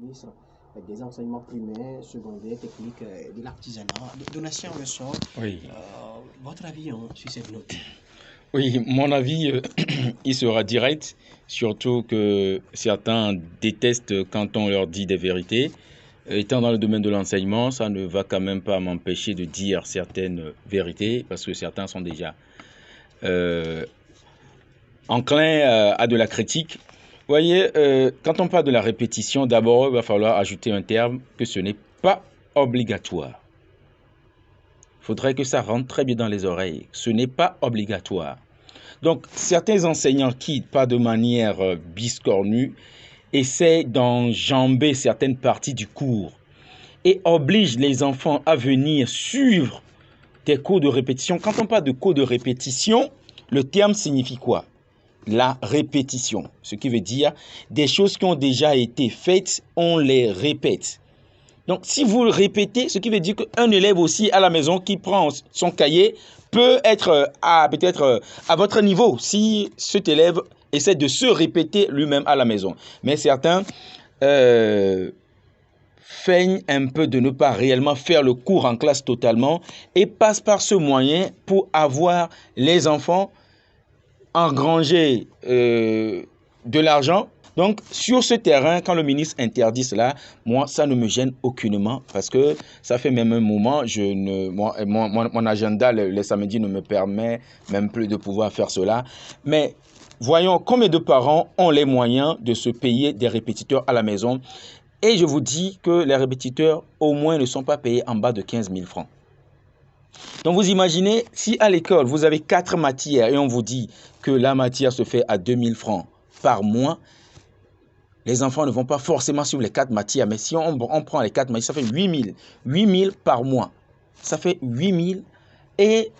ministre des enseignements primaires, secondaires, techniques, de l'artisanat. Donatien Ressort, Oui. Votre avis sur cette note? Oui, mon avis, il sera direct, surtout que certains détestent quand on leur dit des vérités. Étant dans le domaine de l'enseignement, ça ne va quand même pas m'empêcher de dire certaines vérités, parce que certains sont déjà enclins à de la critique. Vous voyez, quand on parle de la répétition, d'abord, il va falloir ajouter un terme que ce n'est pas obligatoire. Il faudrait que ça rentre très bien dans les oreilles. Ce n'est pas obligatoire. Donc, certains enseignants qui, pas de manière biscornue, essaient d'enjamber certaines parties du cours et obligent les enfants à venir suivre des cours de répétition. Quand on parle de cours de répétition, le terme signifie quoi? La répétition, ce qui veut dire des choses qui ont déjà été faites, on les répète. Donc, si vous le répétez, ce qui veut dire qu'un élève aussi à la maison qui prend son cahier peut être peut-être à votre niveau si cet élève essaie de se répéter lui-même à la maison. Mais certains feignent un peu de ne pas réellement faire le cours en classe totalement et passent par ce moyen pour avoir les enfants engranger de l'argent. Donc, sur ce terrain, quand le ministre interdit cela, moi, ça ne me gêne aucunement parce que ça fait même un moment, mon agenda les samedis ne me permet même plus de pouvoir faire cela. Mais voyons combien de parents ont les moyens de se payer des répétiteurs à la maison. Et je vous dis que les répétiteurs, au moins, ne sont pas payés en bas de 15 000 francs. Donc, vous imaginez, si à l'école, vous avez 4 matières et on vous dit que la matière se fait à 2 000 francs par mois, les enfants ne vont pas forcément suivre les 4 matières. Mais si on prend les 4 matières, ça fait 8 000. 8 000 par mois. Ça fait 8 000. Et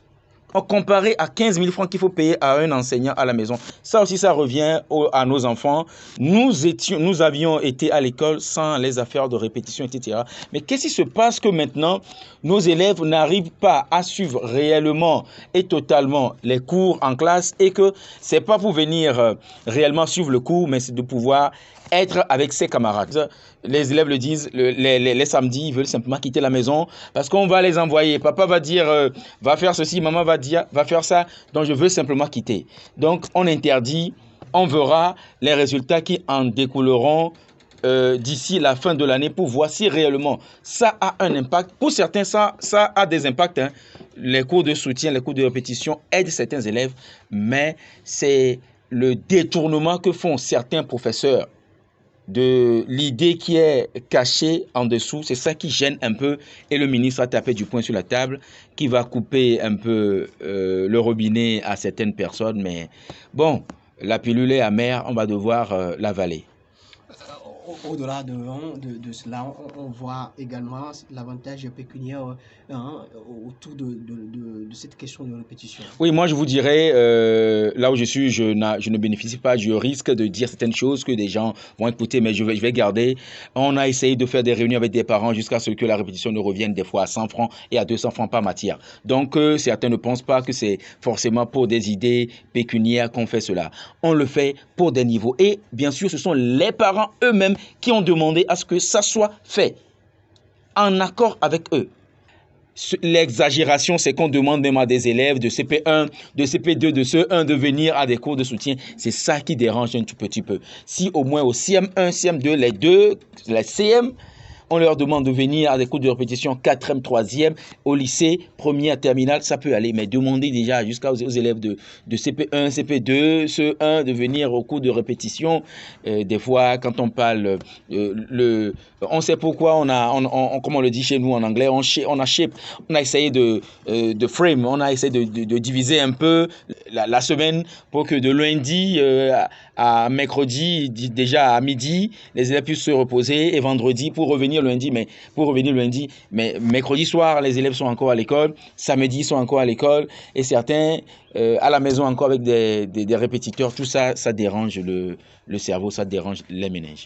comparé à 15 000 francs qu'il faut payer à un enseignant à la maison. Ça aussi, ça revient à nos enfants. Nous avions été à l'école sans les affaires de répétition, etc. Mais qu'est-ce qui se passe que maintenant, nos élèves n'arrivent pas à suivre réellement et totalement les cours en classe et que c'est pas pour venir réellement suivre le cours, mais c'est de pouvoir être avec ses camarades. Les élèves le disent, les samedis, ils veulent simplement quitter la maison parce qu'on va les envoyer. Papa va dire, va faire ceci, maman va dire, va faire ça. Donc, je veux simplement quitter. Donc, on interdit, on verra les résultats qui en découleront d'ici la fin de l'année pour voir si réellement ça a un impact. Pour certains, ça a des impacts. Hein. Les cours de soutien, les cours de répétition aident certains élèves, mais c'est le détournement que font certains professeurs de l'idée qui est cachée en dessous, c'est ça qui gêne un peu et le ministre a tapé du poing sur la table qui va couper un peu le robinet à certaines personnes, mais bon, la pilule est amère, on va devoir l'avaler. Au-delà de cela, on voit également l'avantage pécuniaire autour de cette question de répétition. Oui, moi je vous dirais, là où je suis, je ne bénéficie pas, je risque de dire certaines choses que des gens vont écouter, mais je vais garder. On a essayé de faire des réunions avec des parents jusqu'à ce que la répétition ne revienne des fois à 100 francs et à 200 francs par matière. Donc certains ne pensent pas que c'est forcément pour des idées pécuniaires qu'on fait cela. On le fait pour des niveaux. Et bien sûr, ce sont les parents eux-mêmes qui ont demandé à ce que ça soit fait en accord avec eux. L'exagération, c'est qu'on demande même à des élèves de CP1, de CP2, de CE1 de venir à des cours de soutien. C'est ça qui dérange un tout petit peu. Si au moins au CM1, CM2, les CM, on leur demande de venir à des cours de répétition 4e, 3e, au lycée, première, terminale, ça peut aller. Mais demander déjà jusqu'aux élèves de CP1, CP2, CE1 de venir aux cours de répétition. Des fois, quand on parle, on sait pourquoi comme on le dit chez nous en anglais, on a essayé de frame, on a essayé de diviser un peu la semaine pour que de lundi à mercredi, déjà à midi, les élèves puissent se reposer et vendredi pour revenir lundi, mais mercredi soir, les élèves sont encore à l'école, samedi, ils sont encore à l'école, et certains à la maison encore avec des répétiteurs, tout ça, ça dérange le cerveau, ça dérange les méninges.